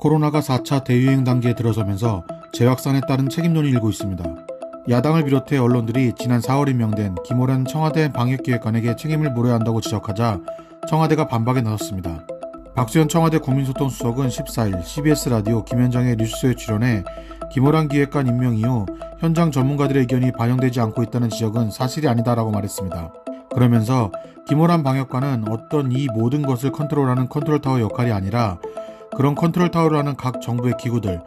코로나가 4차 대유행 단계에 들어서면서 재확산에 따른 책임론이 일고 있습니다. 야당을 비롯해 언론들이 지난 4월 임명된 김호란 청와대 방역기획관에게 책임을 물어야 한다고 지적하자 청와대가 반박에 나섰습니다. 박수현 청와대 국민소통수석은 14일 CBS 라디오 김현정의 뉴스쇼에 출연해 김호란 기획관 임명 이후 현장 전문가들의 의견이 반영되지 않고 있다는 지적은 사실이 아니다라고 말했습니다. 그러면서 김호란 방역관은 어떤 이 모든 것을 컨트롤하는 컨트롤타워 역할이 아니라 그런 컨트롤타워를 하는 각 정부의 기구들,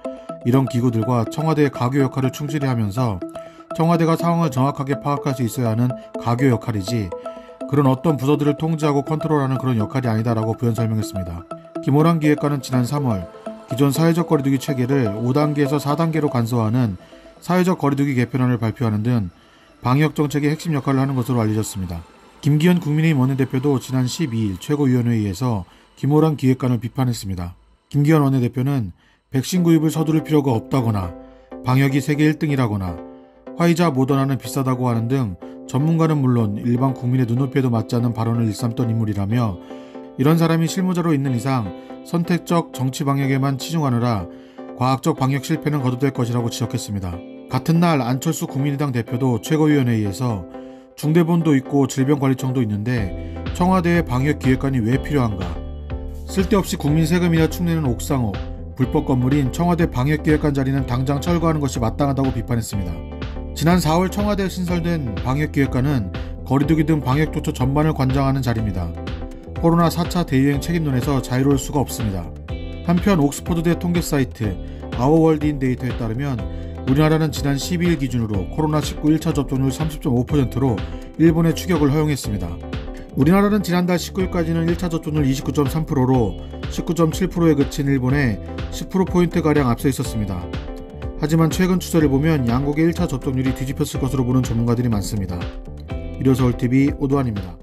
이런 기구들과 청와대의 가교 역할을 충실히 하면서 청와대가 상황을 정확하게 파악할 수 있어야 하는 가교 역할이지 그런 어떤 부서들을 통제하고 컨트롤하는 그런 역할이 아니다라고 부연 설명했습니다. 김호란 기획관은 지난 3월 기존 사회적 거리두기 체계를 5단계에서 4단계로 간소화하는 사회적 거리두기 개편안을 발표하는 등 방역정책의 핵심 역할을 하는 것으로 알려졌습니다. 김기현 국민의힘 원내대표도 지난 12일 최고위원회의에서 김호란 기획관을 비판했습니다. 김기현 원내대표는 백신 구입을 서두를 필요가 없다거나 방역이 세계 1등이라거나 화이자 모더나는 비싸다고 하는 등 전문가는 물론 일반 국민의 눈높이에도 맞지 않는 발언을 일삼던 인물이라며 이런 사람이 실무자로 있는 이상 선택적 정치 방역에만 치중하느라 과학적 방역 실패는 거듭될 것이라고 지적했습니다. 같은 날 안철수 국민의당 대표도 최고위원회의에서 중대본도 있고 질병관리청도 있는데 청와대의 방역기획관이 왜 필요한가? 쓸데없이 국민 세금이나 축내는 옥상호, 불법 건물인 청와대 방역기획관 자리는 당장 철거하는 것이 마땅하다고 비판했습니다. 지난 4월 청와대에 신설된 방역기획관은 거리두기 등 방역조처 전반을 관장하는 자리입니다. 코로나 4차 대유행 책임론에서 자유로울 수가 없습니다. 한편 옥스퍼드대 통계 사이트 아워월드인 데이터에 따르면 우리나라는 지난 12일 기준으로 코로나19 1차 접종률 30.5%로 일본의 추격을 허용했습니다. 우리나라는 지난달 19일까지는 1차 접종률 29.3%로 19.7%에 그친 일본에 10%포인트가량 앞서 있었습니다. 하지만 최근 추세를 보면 양국의 1차 접종률이 뒤집혔을 것으로 보는 전문가들이 많습니다. 일요서울TV 오도환입니다.